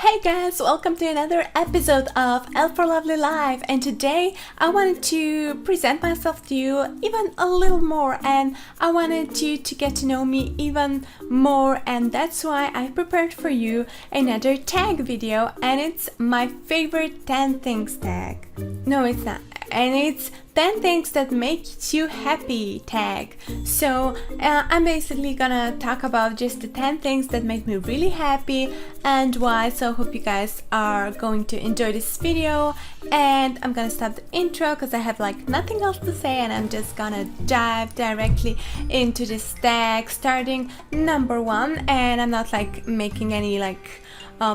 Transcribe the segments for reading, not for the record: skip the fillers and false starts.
Hey guys, welcome to another episode of L for Lovely Life, and today I wanted to present myself to you even a little more, and I wanted you to get to know me even more, and that's why I prepared for you another tag video, and it's my favorite 10 things tag. No, it's not. And it's 10 things that make you happy tag. So I'm basically gonna talk about just the 10 things that make me really happy and why. So I hope you guys are going to enjoy this video, and I'm gonna stop the intro because I have like nothing else to say, and I'm just gonna dive directly into this tag, starting number 1. And I'm not like making any like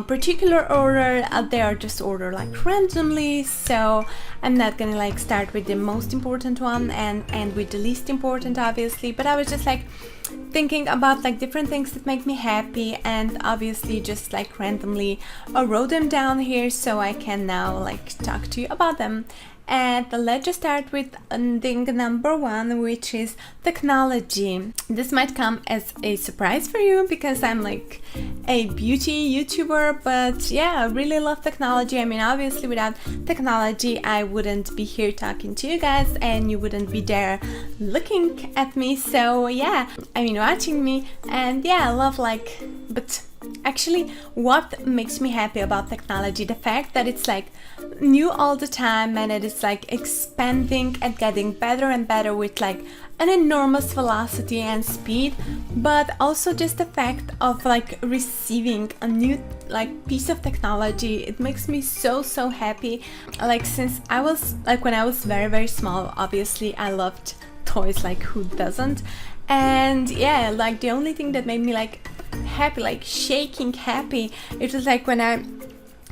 particular order. They are just ordered like randomly, so I'm not gonna like start with the most important one and end with the least important, obviously, but I was just like thinking about like different things that make me happy, and obviously just like randomly wrote them down here so I can now like talk to you about them. And let's just start with thing number 1, which is technology. This might come as a surprise for you because I'm like a beauty YouTuber, but yeah, I really love technology. I mean, obviously without technology I wouldn't be here talking to you guys, and you wouldn't be there looking at me. So yeah, I mean, watching me, and yeah, I love like, but actually what makes me happy about technology, the fact that it's like new all the time, and it is like expanding and getting better and better with like an enormous velocity and speed, but also just the fact of like receiving a new like piece of technology. It makes me so happy. Like since I was like, when I was very small, obviously I loved toys, like who doesn't? And yeah, like the only thing that made me like happy, like shaking happy, it was like when I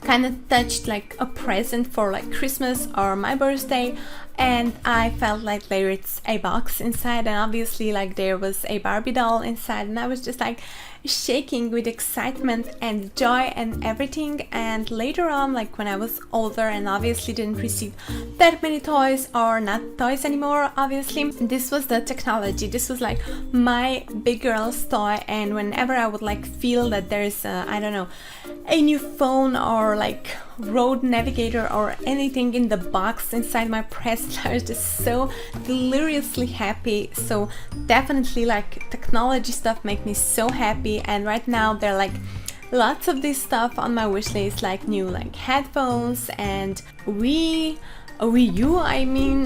kind of touched like a present for like Christmas or my birthday, and I felt like there is a box inside, and obviously like there was a Barbie doll inside, and I was just like shaking with excitement and joy and everything. And later on, like when I was older and obviously didn't receive that many toys, or not toys anymore, obviously, this was the technology. This was like my big girl's toy, and whenever I would like feel that there's I don't know, a new phone or like road navigator or anything in the box inside my present, I was just so deliriously happy. So definitely like technology stuff make me so happy. And right now there are like lots of this stuff on my wish list, like new like headphones and Wii U, I mean,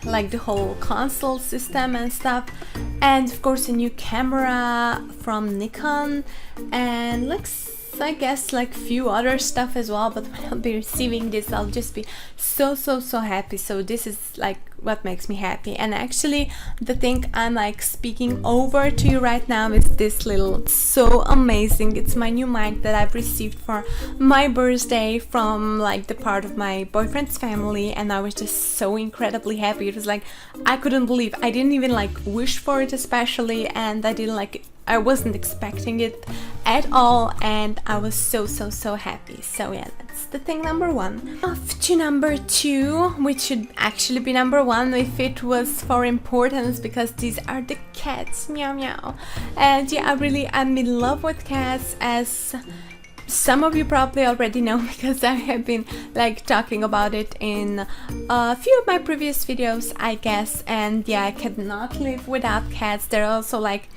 like the whole console system and stuff, and of course a new camera from Nikon, and like I guess like few other stuff as well. But when I'll be receiving this, I'll just be so happy. So this is like what makes me happy. And actually the thing I'm like speaking over to you right now is this little, so amazing. It's my new mic that I've received for my birthday from like the part of my boyfriend's family, and I was just so incredibly happy. It was like I couldn't believe, I didn't even like wish for it especially, and I wasn't expecting it at all, and I was so happy. So yeah, that's the thing number 1. Off to number 2, which should actually be number 1 if it was for importance, because these are the cats. Meow meow. And yeah, I'm in love with cats, as some of you probably already know because I have been like talking about it in a few of my previous videos, I guess. And yeah, I cannot live without cats. They're also like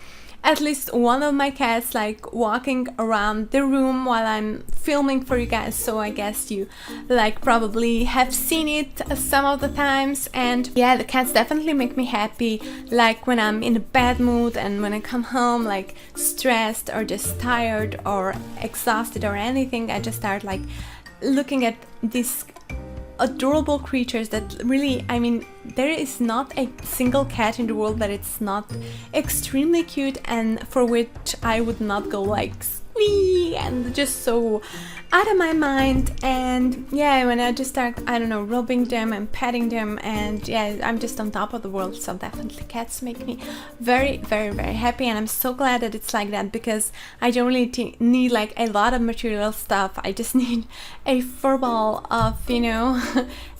at least one of my cats like walking around the room while I'm filming for you guys, so I guess you like probably have seen it some of the times. And yeah, the cats definitely make me happy, like when I'm in a bad mood and when I come home like stressed or just tired or exhausted or anything, I just start like looking at these adorable creatures that really, I mean, there is not a single cat in the world that it's not extremely cute, and for which I would not go like wee and just so out of my mind. And yeah, when I just start, I don't know, rubbing them and petting them, and yeah, I'm just on top of the world. So definitely cats make me very happy, and I'm so glad that it's like that, because I don't really need like a lot of material stuff. I just need a fur ball of, you know,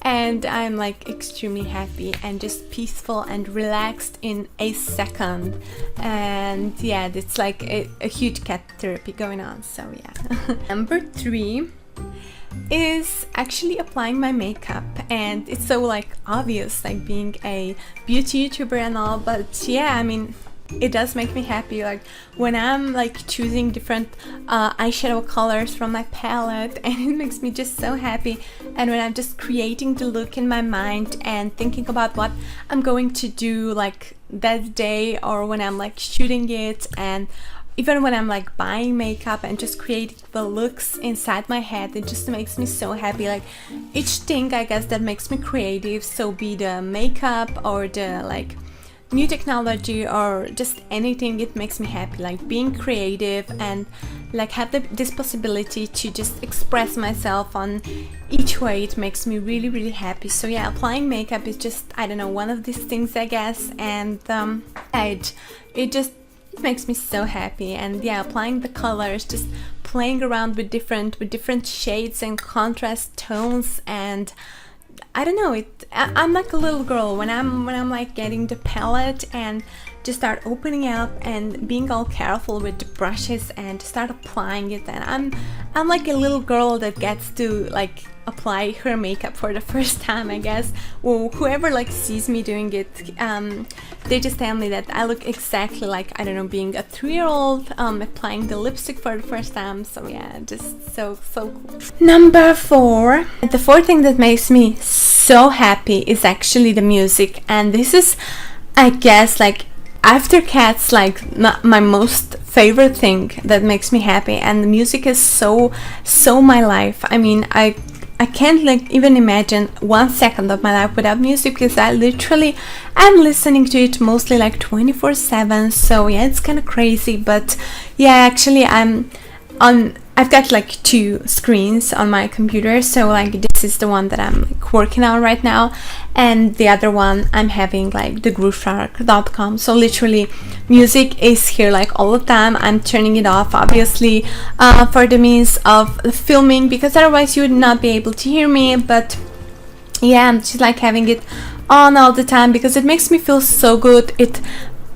and I'm like extremely happy and just peaceful and relaxed in a second. And yeah, it's like a huge cat therapy going on. So yeah. Number 3 3 is actually applying my makeup, and it's so like obvious, like being a beauty YouTuber and all, but yeah, I mean, it does make me happy, like when I'm like choosing different eyeshadow colors from my palette, and it makes me just so happy. And when I'm just creating the look in my mind and thinking about what I'm going to do like that day, or when I'm like shooting it, and even when I'm like buying makeup and just creating the looks inside my head, it just makes me so happy. Like each thing, I guess, that makes me creative, so be the makeup or the like new technology or just anything, it makes me happy. Like being creative and like have this possibility to just express myself on each way, it makes me really, really happy. So yeah, applying makeup is just, I don't know, one of these things, I guess, and it just makes me so happy. And yeah, applying the colors, just playing around with different shades and contrast tones, and I don't know, I'm like a little girl when I'm like getting the palette and just start opening up and being all careful with the brushes and start applying it, and I'm like a little girl that gets to like apply her makeup for the first time, I guess. Well, whoever like sees me doing it, they just tell me that I look exactly like, I don't know, being a 3-year-old applying the lipstick for the first time. So yeah, just so cool. Number 4, the fourth thing that makes me so happy is actually the music, and this is, I guess, like after cats, like my most favorite thing that makes me happy. And the music is so my life. I mean, I can't like even imagine 1 second of my life without music, because I'm listening to it mostly like 24/7. So yeah, it's kind of crazy, but yeah, actually I've got like 2 screens on my computer, so like this is the one that I'm like working on right now, and the other one I'm having like the grooveshark.com. So literally music is here like all the time. I'm turning it off obviously for the means of filming, because otherwise you would not be able to hear me, but yeah, I'm just like having it on all the time because it makes me feel so good. It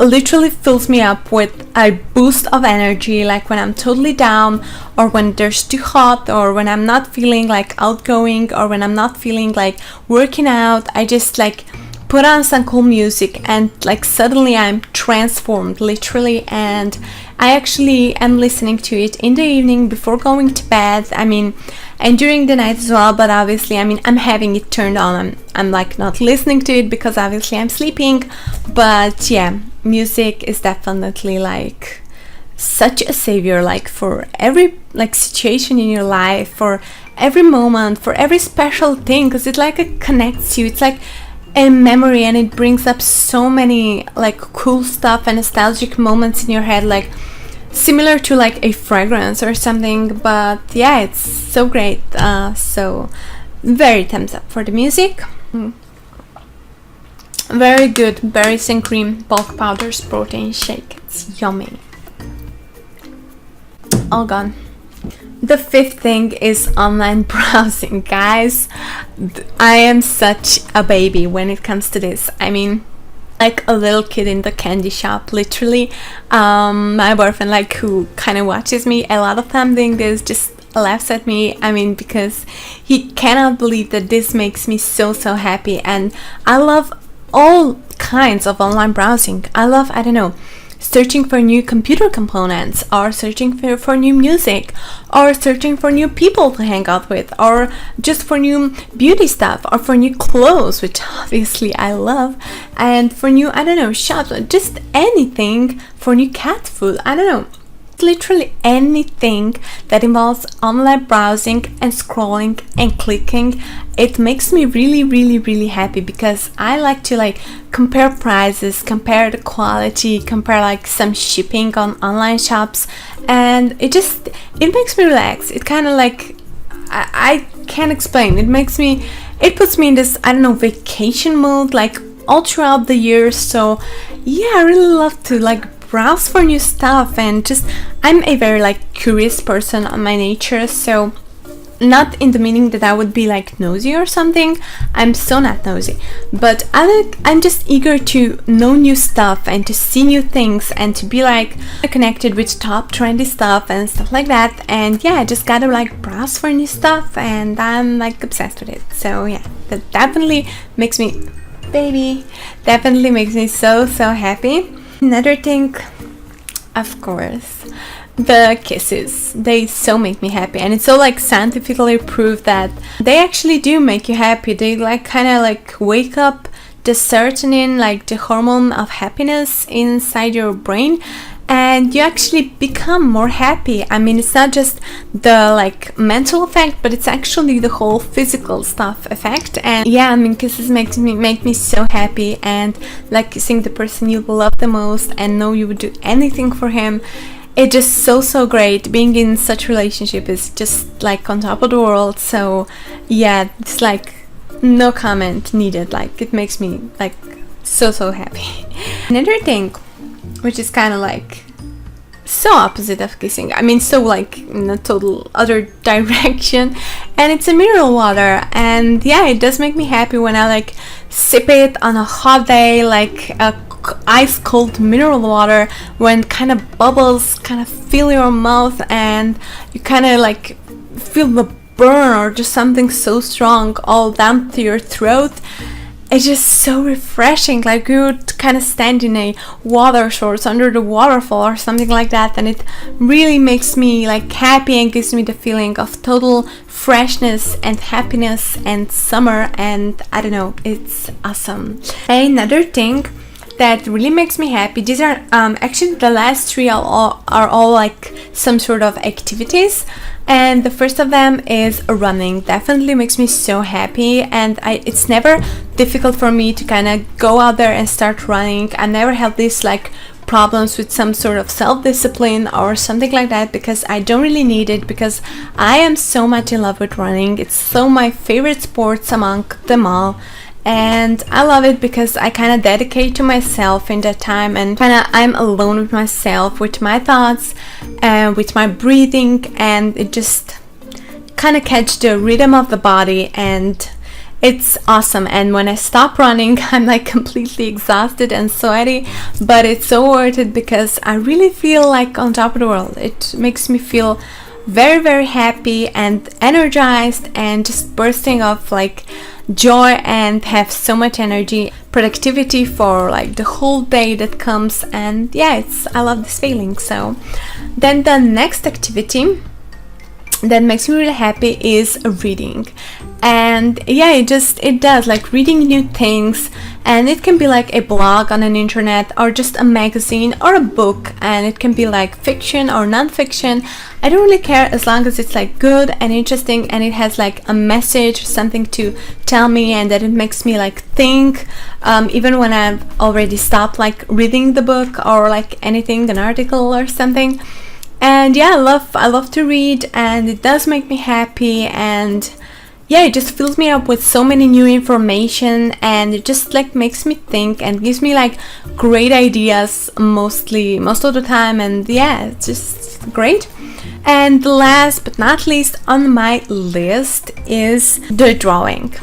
literally fills me up with a boost of energy, like when I'm totally down, or when there's too hot, or when I'm not feeling like outgoing, or when I'm not feeling like working out. I just like put on some cool music, and like suddenly I'm transformed, literally. And I actually am listening to it in the evening before going to bed, I mean, and during the night as well, but obviously, I mean, I'm having it turned on. I'm like not listening to it because obviously I'm sleeping, but yeah, music is definitely like such a savior, like for every like situation in your life, for every moment, for every special thing, because it like it connects you. It's like a memory, and it brings up so many like cool stuff and nostalgic moments in your head, like similar to like a fragrance or something. But yeah, it's so great. So very thumbs up for the music. Very good berries and cream bulk powders protein shake. It's yummy. All gone. The 5th thing is online browsing, guys. I am such a baby when it comes to this. I mean, like a little kid in the candy shop, literally. My boyfriend, like, who kind of watches me a lot of time doing this, just laughs at me. I mean, because he cannot believe that this makes me so happy. And I love all kinds of online browsing. I love, I don't know, searching for new computer components, or searching for new music, or searching for new people to hang out with, or just for new beauty stuff, or for new clothes, which obviously I love, and for new, I don't know, shops, or just anything, for new cat food. I don't know, literally anything that involves online browsing and scrolling and clicking. It makes me really happy, because I like to like compare prices, compare the quality, compare like some shipping on online shops, and it makes me relax. It kind of like, I can't explain, it puts me in this, I don't know, vacation mode like all throughout the year. So yeah, I really love to like browse for new stuff, and just I'm a very like curious person on my nature, so not in the meaning that I would be like nosy or something. I'm so not nosy, but I'm just eager to know new stuff and to see new things and to be like connected with top trendy stuff and stuff like that. And yeah, I just gotta like browse for new stuff, and I'm like obsessed with it. So yeah, that definitely makes me, baby, definitely makes me so happy. Another thing, of course, the kisses. They so make me happy, and it's so like scientifically proved that they actually do make you happy. They like kind of like wake up the serotonin, like the hormone of happiness inside your brain, and you actually become more happy. I mean, it's not just the like mental effect, but it's actually the whole physical stuff effect. And yeah, I mean, kisses make me so happy, and like kissing the person you love the most and know you would do anything for him. It's just so great. Being in such a relationship is just like on top of the world. So yeah, it's like no comment needed. Like it makes me like so happy. Another thing, which is kind of like so opposite of kissing, I mean, so like in a total other direction, and it's a mineral water. And yeah, it does make me happy when I like sip it on a hot day, like a ice cold mineral water, when kind of bubbles kind of fill your mouth and you kind of like feel the burn or just something so strong all down to your throat. It's just so refreshing, like you would kind of stand in a water source under the waterfall or something like that, and it really makes me like happy and gives me the feeling of total freshness and happiness and summer, and I don't know, it's awesome. Another thing that really makes me happy, these are actually the last three are all like some sort of activities, and the first of them is running. Definitely makes me so happy, and it's never difficult for me to kind of go out there and start running. I never have this like problems with some sort of self-discipline or something like that, because I don't really need it, because I am so much in love with running. It's so my favorite sports among them all, and I love it because I kind of dedicate to myself in that time, and kind of I'm alone with myself, with my thoughts and with my breathing, and it just kind of catch the rhythm of the body, and it's awesome. And when I stop running, I'm like completely exhausted and sweaty, but it's so worth it because I really feel like on top of the world. It makes me feel very happy and energized and just bursting of like joy, and have so much energy, productivity for like the whole day that comes. And yeah, I love this feeling. So then the next activity that makes me really happy is reading. And yeah, it does like reading new things, and it can be like a blog on an internet or just a magazine or a book, and it can be like fiction or non-fiction. I don't really care as long as it's like good and interesting, and it has like a message, something to tell me, and that it makes me like think, even when I've already stopped like reading the book or like anything, an article or something. And yeah, I love to read, and it does make me happy, and yeah, it just fills me up with so many new information, and it just like makes me think and gives me like great ideas most of the time. And yeah, it's just great. And last but not least on my list is the drawing.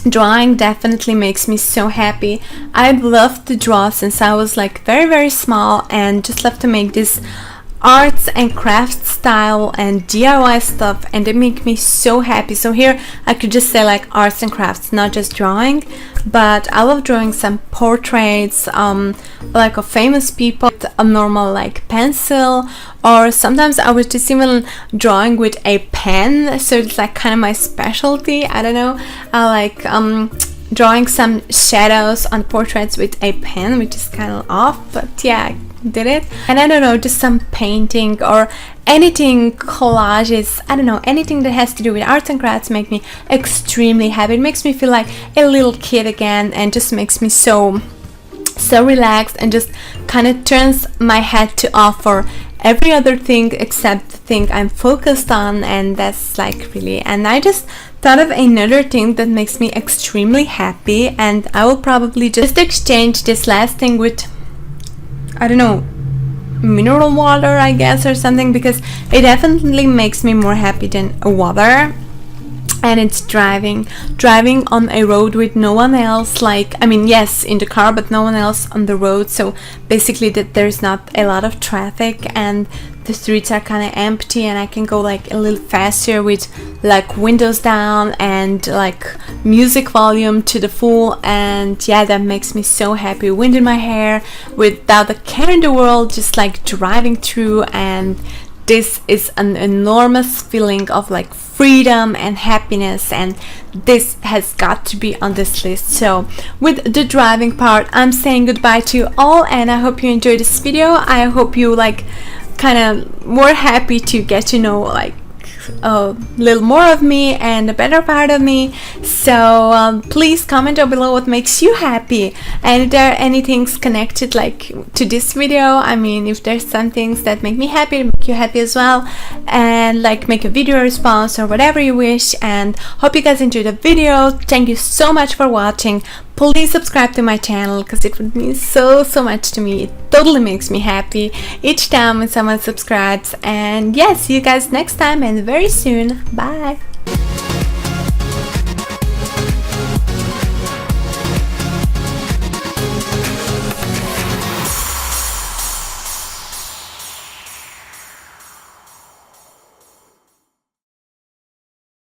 Drawing definitely makes me so happy. I've loved to draw since I was like very small, and just love to make this arts and crafts style and DIY stuff, and they make me so happy. So here I could just say like arts and crafts, not just drawing, but I love drawing some portraits like of famous people with a normal like pencil, or sometimes I was just even drawing with a pen, so it's like kind of my specialty. I don't know, I like drawing some shadows on portraits with a pen, which is kind of off, but yeah, did it. And I don't know, just some painting or anything, collages, I don't know, anything that has to do with arts and crafts make me extremely happy. It makes me feel like a little kid again, and just makes me so relaxed, and just kind of turns my head to off for every other thing except the thing I'm focused on. And that's like really, and I just thought of another thing that makes me extremely happy, and I will probably just exchange this last thing with, I don't know, mineral water, I guess, or something, because it definitely makes me more happy than water. And it's driving on a road with no one else, like, I mean, yes, in the car, but no one else on the road. So basically that there's not a lot of traffic and the streets are kind of empty, and I can go like a little faster with like windows down and like music volume to the full. And yeah, that makes me so happy. Wind in my hair, without a care in the world, just like driving through. And this is an enormous feeling of like freedom and happiness, and this has got to be on this list. So with the driving part, I'm saying goodbye to you all, and I hope you enjoyed this video. I hope you like kind of more happy to get to know like a little more of me and a better part of me. So please comment down below what makes you happy, and if there are any things connected like to this video. I mean, if there's some things that make me happy, make you happy as well, and like make a video response or whatever you wish. And hope you guys enjoyed the video. Thank you so much for watching. Please subscribe to my channel, because it would mean so much to me. It totally makes me happy each time when someone subscribes. And yeah, see you guys next time and very soon. Bye.